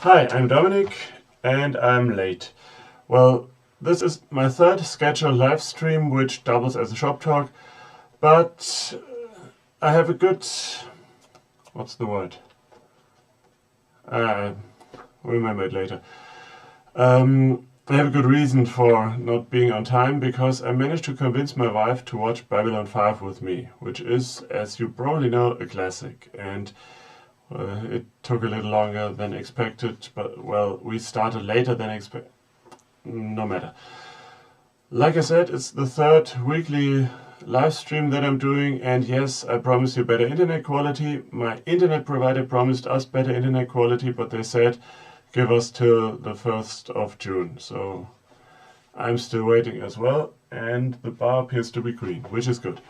Hi, I'm Dominic and I'm late. Well, this is my third scheduled live stream which doubles as a shop talk, but I have a good... what's the word? I'll remember it later. I have a good reason for not being on time, because I managed to convince my wife to watch Babylon 5 with me, which is, as you probably know, a classic. And it took a little longer than expected, but well, we started later than expected. No matter. Like I said, it's the third weekly live stream that I'm doing, and yes, I promise you better internet quality. My internet provider promised us better internet quality, but they said give us till the 1st of June. So I'm still waiting as well, and the bar appears to be green, which is good.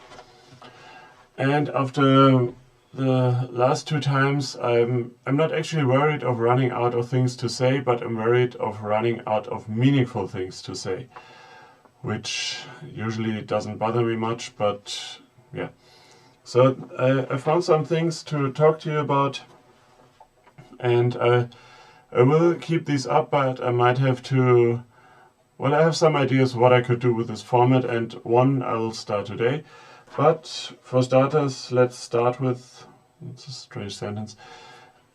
And after the last two times, I'm not actually worried of running out of things to say, but I'm worried of running out of meaningful things to say, which usually doesn't bother me much, but yeah. So I found some things to talk to you about, and I will keep these up, but I might have to... well, I have some ideas what I could do with this format, and one I will start today. But for starters, let's start with... it's a strange sentence.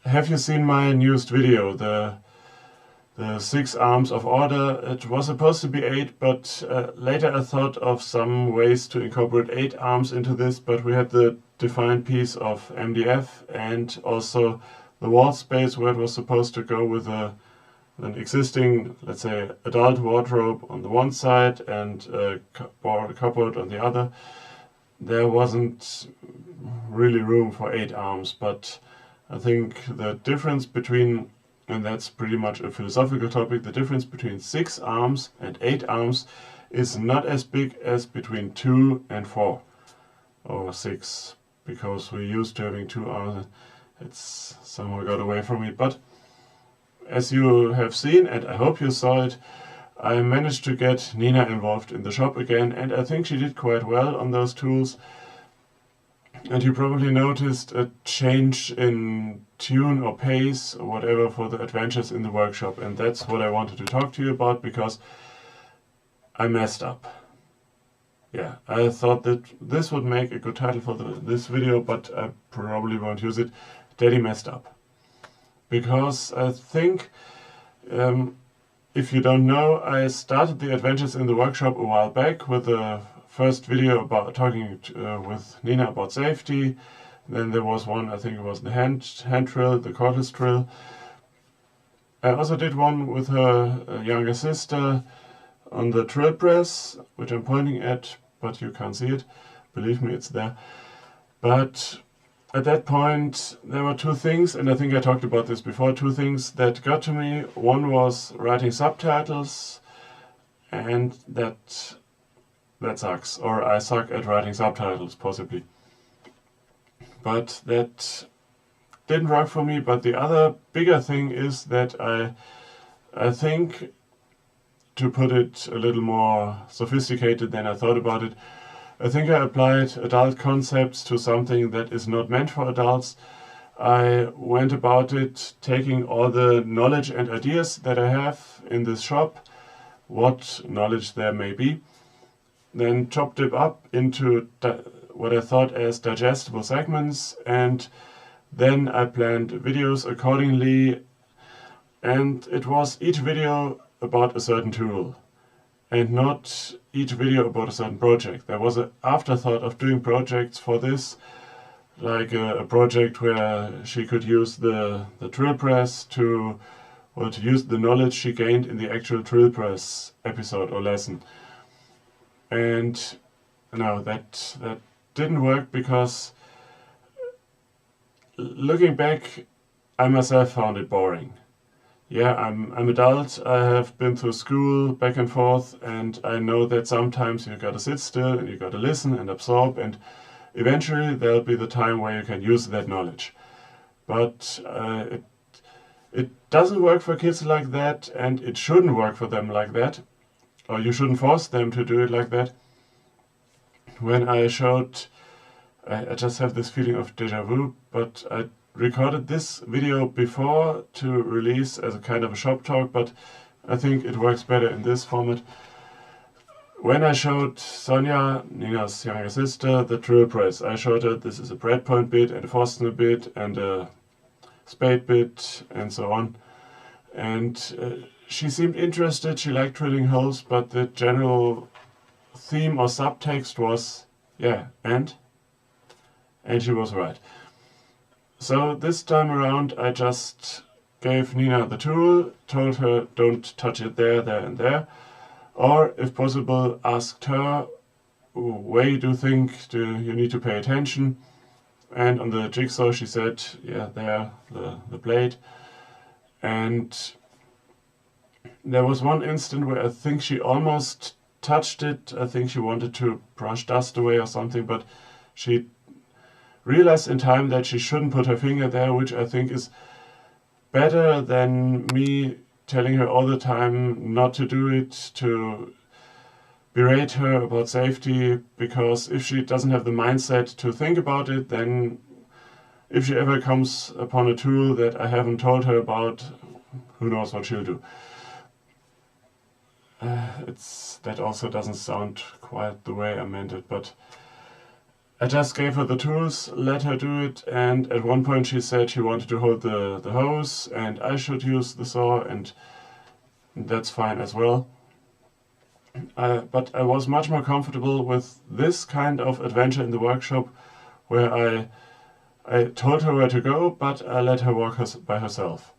Have you seen my newest video, the 6 arms of order? It was supposed to be 8, but later I thought of some ways to incorporate 8 arms into this, but we had the defined piece of MDF and also the wall space where it was supposed to go with an existing, let's say, adult wardrobe on the one side and a cupboard on the other. There wasn't really room for 8 arms, but I think the difference between, and that's pretty much a philosophical topic, the difference between 6 arms and 8 arms is not as big as between 2 and 4 or 6, because we're used to having 2 arms. It's somehow got away from me, but as you have seen, and I hope you saw it, I managed to get Nina involved in the shop again, and I think she did quite well on those tools. And you probably noticed a change in tune or pace or whatever for the adventures in the workshop, and that's what I wanted to talk to you about, because I messed up. Yeah, I thought that this would make a good title for this video, but I probably won't use it. Daddy messed up. Because I think... if you don't know, I started the adventures in the workshop a while back with the first video about talking with Nina about safety. Then there was one, I think it was the hand drill, the cordless drill. I also did one with her younger sister on the drill press, which I'm pointing at, but you can't see it. Believe me, it's there. But at that point, there were 2 things, and I think I talked about this before, 2 things that got to me. One was writing subtitles, and that sucks. Or I suck at writing subtitles, possibly. But that didn't work for me. But the other bigger thing is that I think, to put it a little more sophisticated than I thought about it, I think I applied adult concepts to something that is not meant for adults. I went about it taking all the knowledge and ideas that I have in this shop, what knowledge there may be, then chopped it up into what I thought as digestible segments, and then I planned videos accordingly, and it was each video about a certain tool, and not each video about a certain project. There was an afterthought of doing projects for this, like a project where she could use the drill press to use the knowledge she gained in the actual drill press episode or lesson. And no, that didn't work, because looking back, I myself found it boring. Yeah, I'm adult, I have been through school back and forth, and I know that sometimes you gotta sit still and you gotta listen and absorb, and eventually there'll be the time where you can use that knowledge. But it doesn't work for kids like that, and it shouldn't work for them like that, or you shouldn't force them to do it like that. When I showed... I just have this feeling of déjà vu, but I recorded this video before to release as a kind of a shop talk, but I think it works better in this format. When I showed Sonja, Nina's younger sister, the drill press, I showed her this is a breadpoint bit and a Forstner bit and a spade bit and so on. And she seemed interested, she liked drilling holes, but the general theme or subtext was, yeah, and she was right. So this time around I just gave Nina the tool, told her don't touch it there, there and there, or if possible asked her where you do think you need to pay attention. And on the jigsaw she said, yeah, there, the blade. And there was one instant where I think she almost touched it. I think she wanted to brush dust away or something, but she realized in time that she shouldn't put her finger there, which I think is better than me telling her all the time not to do it, to berate her about safety, because if she doesn't have the mindset to think about it, then if she ever comes upon a tool that I haven't told her about, who knows what she'll do. That also doesn't sound quite the way I meant it, but I just gave her the tools, let her do it, and at one point she said she wanted to hold the hose and I should use the saw, and that's fine as well. But I was much more comfortable with this kind of adventure in the workshop where I told her where to go, but I let her walk by herself.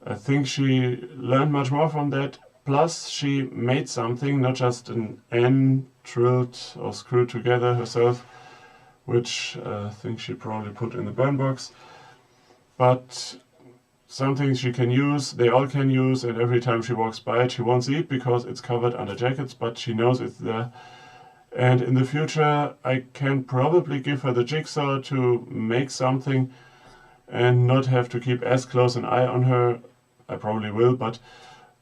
I think she learned much more from that. Plus, she made something, not just an N drilled or screwed together herself, which I think she probably put in the burn box, but something she can use, they all can use, and every time she walks by it, she won't see it because it's covered under jackets, but she knows it's there. And in the future, I can probably give her the jigsaw to make something and not have to keep as close an eye on her. I probably will, but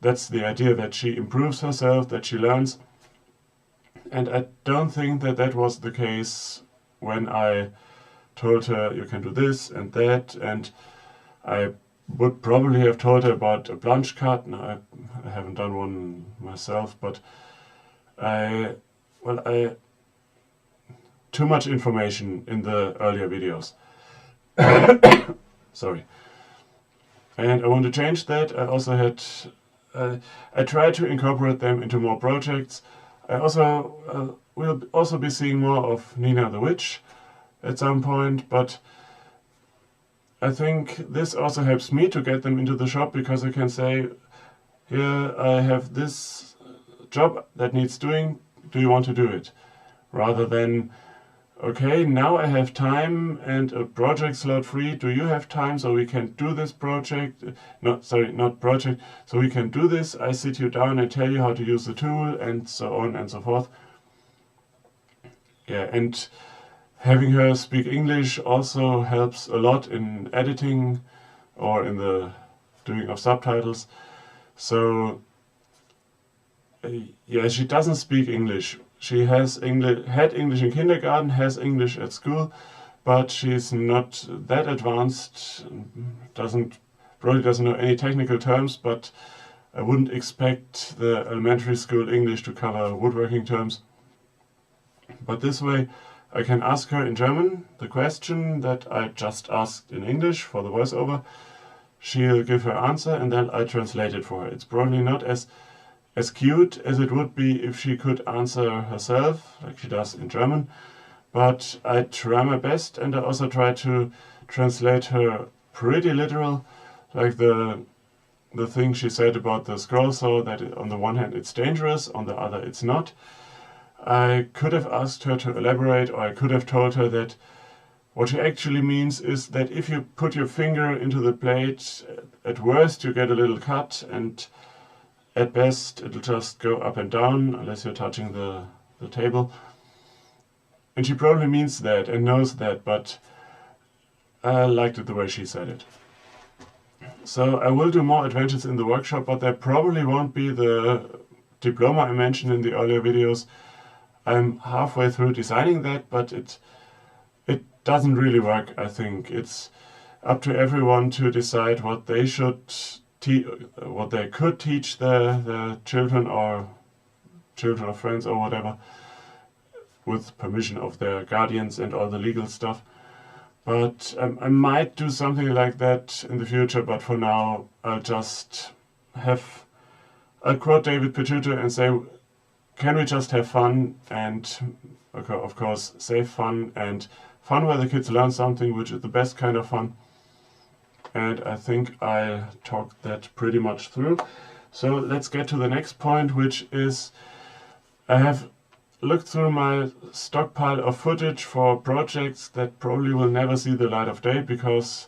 that's the idea, that she improves herself, that she learns. And I don't think that that was the case when I told her you can do this and that, and I would probably have told her about a plunge cut. No, I haven't done one myself, but too much information in the earlier videos. Sorry. And I want to change that. I also had I tried to incorporate them into more projects. I also will also be seeing more of Nina the Witch at some point, but I think this also helps me to get them into the shop, because I can say, here I have this job that needs doing, do you want to do it? Rather than, okay, now I have time and a project slot free, do you have time so we can do this project? Not project, so we can do this, I sit you down and tell you how to use the tool, and so on and so forth. Yeah, and having her speak English also helps a lot in editing or in the doing of subtitles. So yeah, she doesn't speak English. She has had English in kindergarten, has English at school, but she's not that advanced, probably doesn't know any technical terms, but I wouldn't expect the elementary school English to cover woodworking terms. But this way I can ask her in German the question that I just asked in English for the voiceover. She'll give her answer and then I translate it for her. It's probably not as cute as it would be if she could answer herself, like she does in German, but I try my best, and I also try to translate her pretty literal, like the thing she said about the scroll saw, that on the one hand it's dangerous, on the other it's not. I could have asked her to elaborate, or I could have told her that what she actually means is that if you put your finger into the blade, at worst you get a little cut, and at best it'll just go up and down unless you're touching the table. And she probably means that and knows that, but I liked it the way she said it. So I will do more adventures in the workshop, but there probably won't be the diploma I mentioned in the earlier videos. I'm halfway through designing that, but it doesn't really work, I think. up to everyone to decide what they should what they could teach their children or children of friends or whatever, with permission of their guardians and all the legal stuff. But I might do something like that in the future, but for now I'll quote David Picciuto and say, can we just have fun, and of course safe fun, and fun where the kids learn something, which is the best kind of fun. And I think I talked that pretty much through. So let's get to the next point, which is I have looked through my stockpile of footage for projects that probably will never see the light of day because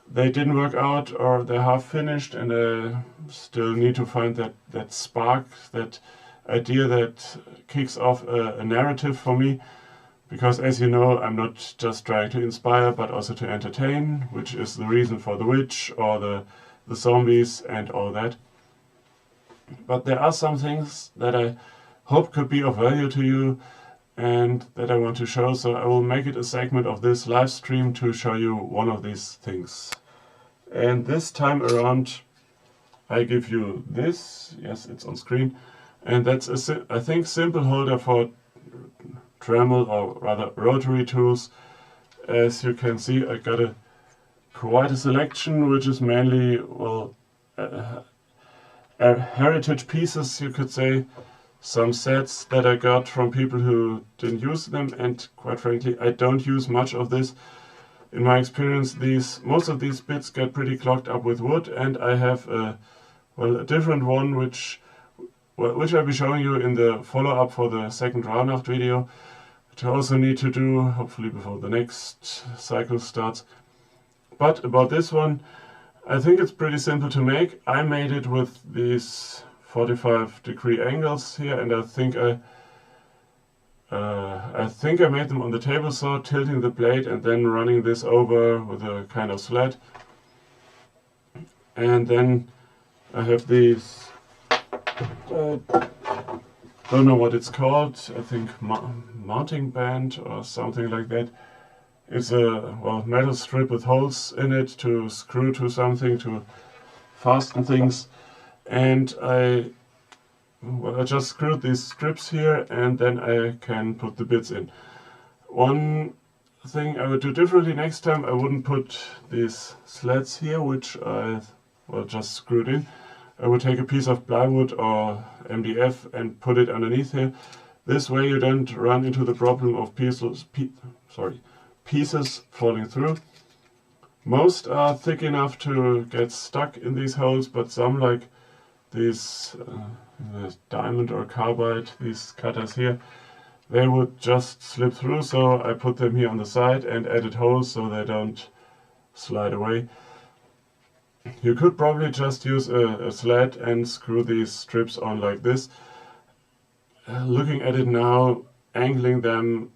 they didn't work out or they're half finished, and I still need to find that spark, that idea that kicks off a narrative for me. Because as you know, I'm not just trying to inspire, but also to entertain, which is the reason for the witch or the zombies and all that. But there are some things that I hope could be of value to you and that I want to show, so I will make it a segment of this live stream to show you one of these things. And this time around I give you this, yes, it's on screen, and that's I think simple holder for Dremel, or rather rotary tools. As you can see, I got quite a selection, which is mainly, well, heritage pieces, you could say. Some sets that I got from people who didn't use them, and quite frankly I don't use much of this. In my experience, most of these bits get pretty clogged up with wood, and I have a different one which I'll be showing you in the follow-up for the second Rauhnacht video, which I also need to do hopefully before the next cycle starts. But about this one, I think it's pretty simple to make. I made it with these 45-degree angles here, and I think I made them on the table saw, tilting the blade and then running this over with a kind of sled. And then I have these, don't know what it's called, I think mounting band or something like that. It's a metal strip with holes in it to screw to something to fasten things. And I just screwed these strips here, and then I can put the bits in. One thing I would do differently next time, I wouldn't put these sleds here, which I just screwed in. I would take a piece of plywood or MDF and put it underneath here. This way you don't run into the problem of pieces falling through. Most are thick enough to get stuck in these holes, but some, like these diamond or carbide, these cutters here, they would just slip through, so I put them here on the side and added holes so they don't slide away. You could probably just use a sled and screw these strips on like this. Looking at it now, angling them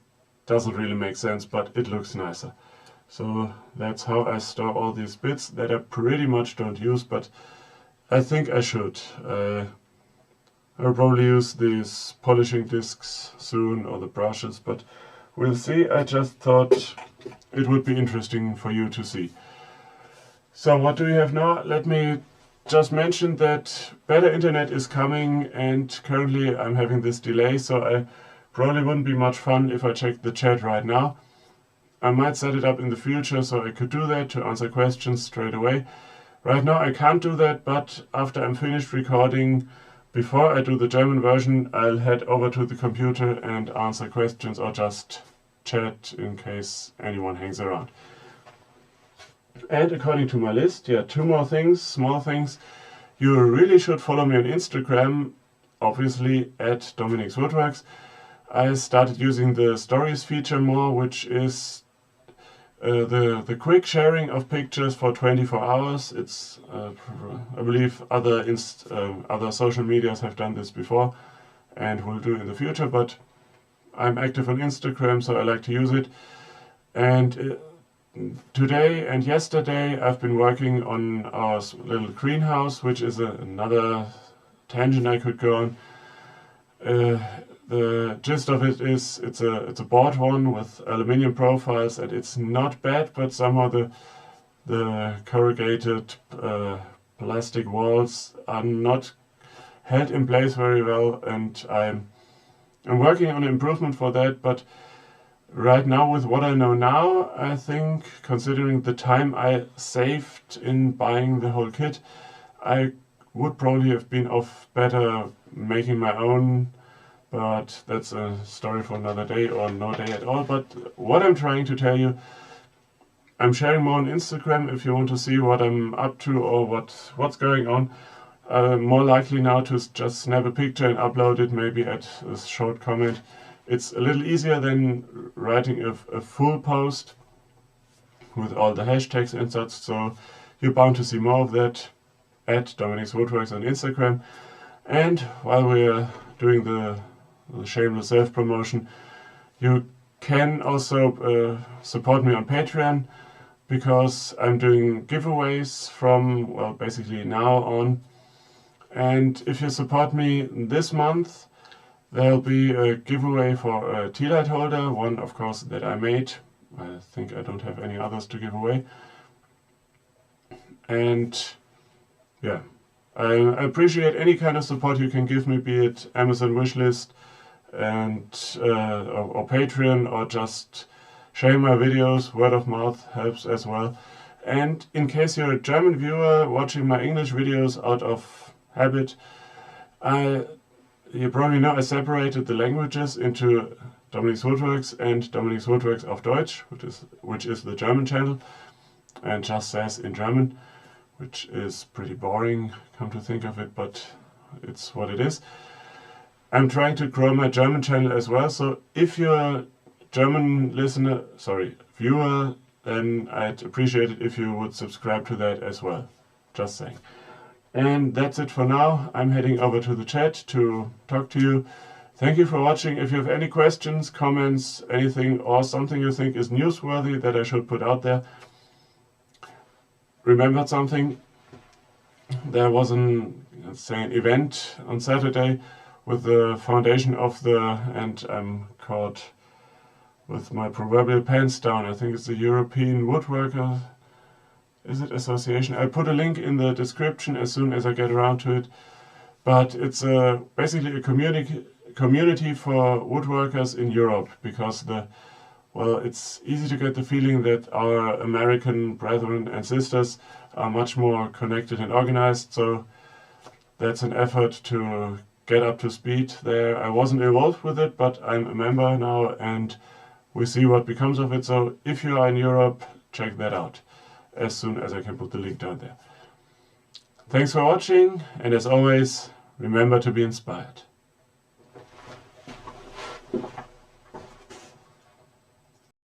doesn't really make sense, but it looks nicer. So that's how I store all these bits that I pretty much don't use, but I think I should. I'll probably use these polishing discs soon, or the brushes, but we'll see. I just thought it would be interesting for you to see. So what do we have now? Let me just mention that better internet is coming, and currently I'm having this delay, so I probably wouldn't be much fun if I checked the chat right now. I might set it up in the future so I could do that to answer questions straight away. Right now I can't do that, but after I'm finished recording, before I do the German version, I'll head over to the computer and answer questions or just chat in case anyone hangs around. And according to my list, yeah, 2 more things, small things. You really should follow me on Instagram, obviously at Dominic's Woodworks. I started using the stories feature more, which is the quick sharing of pictures for 24 hours. It's I believe other social medias have done this before and will do in the future, but I'm active on Instagram, so I like to use it. And today and yesterday I've been working on our little greenhouse, which is another tangent I could go on. The gist of it is it's a board one with aluminium profiles, and it's not bad, but somehow the the corrugated plastic walls are not held in place very well, and I'm working on improvement for that. But right now, with what I know now, I think, considering the time I saved in buying the whole kit, I would probably have been off better making my own, but that's a story for another day or no day at all. But what I'm trying to tell you, I'm sharing more on Instagram if you want to see what I'm up to or what's going on. More likely now to just snap a picture and upload it, maybe add a short comment. It's a little easier than writing a full post with all the hashtags and such, so you're bound to see more of that at Dominic's Woodworks on Instagram. And while we're doing the shameless self-promotion, you can also support me on Patreon, because I'm doing giveaways from, well, basically now on. And if you support me this month, there'll be a giveaway for a tea light holder, one of course that I made. I think I don't have any others to give away. And yeah, I appreciate any kind of support you can give me, be it Amazon wishlist and or Patreon, or just sharing my videos. Word of mouth helps as well. And in case you're a German viewer watching my English videos out of habit, you probably know I separated the languages into Dominic's Woodworks and Dominic's Woodworks auf Deutsch, which is the German channel, and just says in German, which is pretty boring, come to think of it, but it's what it is. I'm trying to grow my German channel as well, so if you're a German viewer, then I'd appreciate it if you would subscribe to that as well. Just saying. And that's it for now. I'm heading over to the chat to talk to you. Thank you for watching. If you have any questions, comments, anything, or something you think is newsworthy that I should put out there. Remembered something. There was an event on Saturday with the foundation of and I'm caught with my proverbial pants down. I think it's the European Woodworker, is it, Association? I'll put a link in the description as soon as I get around to it. But it's basically a community for woodworkers in Europe, because it's easy to get the feeling that our American brethren and sisters are much more connected and organized. So that's an effort to get up to speed there. I wasn't involved with it, but I'm a member now, and we see what becomes of it. So if you are in Europe, check that out as soon as I can put the link down there. Thanks for watching, and as always, remember to be inspired.